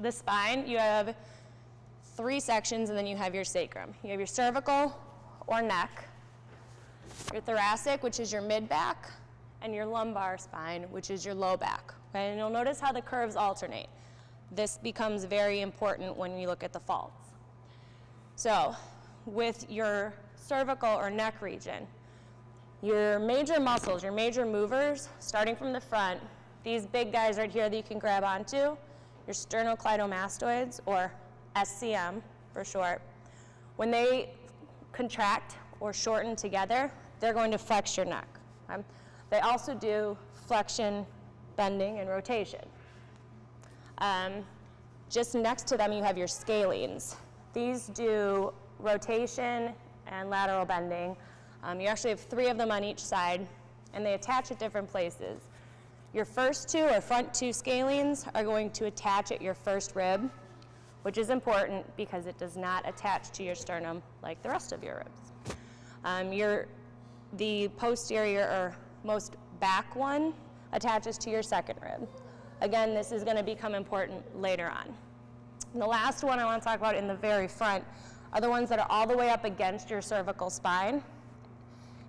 the spine, you have 3 sections, and then you have your sacrum. You have your cervical or neck, your thoracic, which is your mid-back, and your lumbar spine, which is your low back. Okay? And you'll notice how the curves alternate. This becomes very important when you look at the faults. So with your cervical or neck region, your major muscles, your major movers, starting from the front, these big guys right here that you can grab onto, your sternocleidomastoids, or SCM for short, when they contract or shorten together, they're going to flex your neck. Okay? They also do flexion, bending, and rotation. Just next to them, you have your scalenes. These do rotation and lateral bending. You actually have 3 of them on each side, and they attach at different places. Your first 2 or front 2 scalenes are going to attach at your first rib, which is important because it does not attach to your sternum like the rest of your ribs. The posterior or most back one attaches to your second rib. Again, this is going to become important later on. And the last one I want to talk about in the very front are the ones that are all the way up against your cervical spine,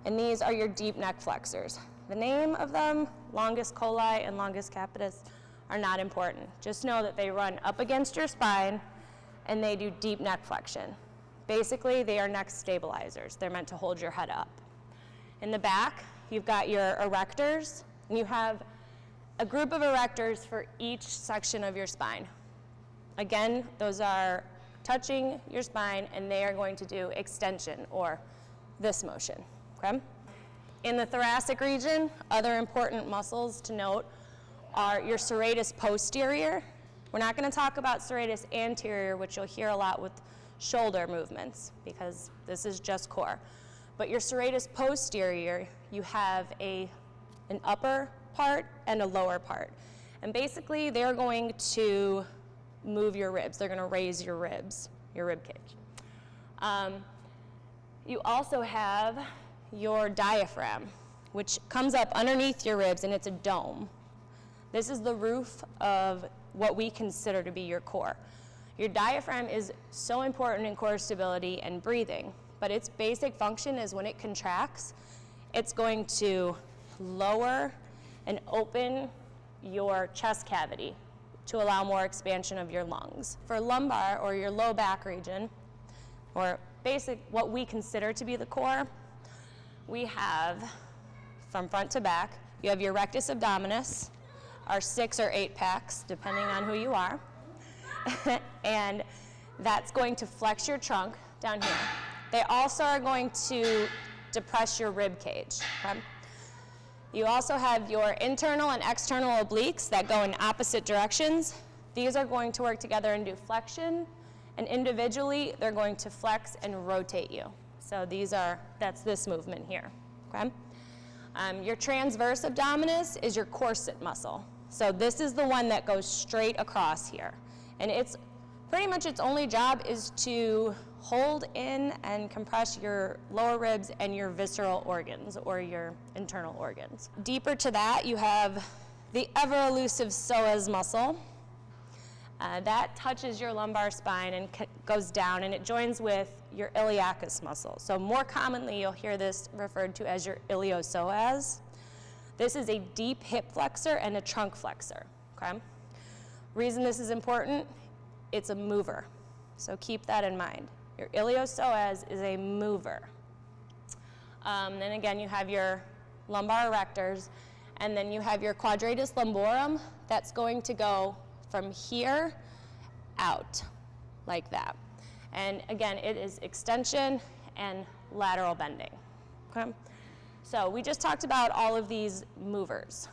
and these are your deep neck flexors. The name of them, longus colli and longus capitis, are not important. Just know that they run up against your spine and they do deep neck flexion. Basically, they are neck stabilizers. They're meant to hold your head up. In the back, you've got your erectors, and you have a group of erectors for each section of your spine. Again, those are touching your spine, and they are going to do extension, or this motion, okay? In the thoracic region, other important muscles to note are your serratus posterior. We're not going to talk about serratus anterior, which you'll hear a lot with shoulder movements, because this is just core. But your serratus posterior, you have an upper part and a lower part. And basically, they're going to move your ribs. They're going to raise your ribs, your rib cage. You also have your diaphragm, which comes up underneath your ribs, and it's a dome. This is the roof of what we consider to be your core. Your diaphragm is so important in core stability and breathing, but its basic function is when it contracts, it's going to lower and open your chest cavity to allow more expansion of your lungs. For lumbar, or your low back region, or what we consider to be the core, we have, from front to back, you have your rectus abdominis, our 6 or 8 packs, depending on who you are. And that's going to flex your trunk down here. They also are going to depress your rib cage. Okay? You also have your internal and external obliques that go in opposite directions. These are going to work together and do flexion, and individually they're going to flex and rotate you. So that's this movement here. Okay? Your transverse abdominis is your corset muscle. So this is the one that goes straight across here. And it's pretty much its only job is to hold in and compress your lower ribs and your visceral organs, or your internal organs. Deeper to that, you have the ever elusive psoas muscle. That touches your lumbar spine and goes down, and it joins with your iliacus muscle. So more commonly, you'll hear this referred to as your iliopsoas. This is a deep hip flexor and a trunk flexor, okay? Reason this is important, it's a mover. So keep that in mind. Your iliopsoas is a mover. Then again, you have your lumbar erectors, and then you have your quadratus lumborum that's going to go from here out, like that. And again, it is extension and lateral bending, okay? So we just talked about all of these movers.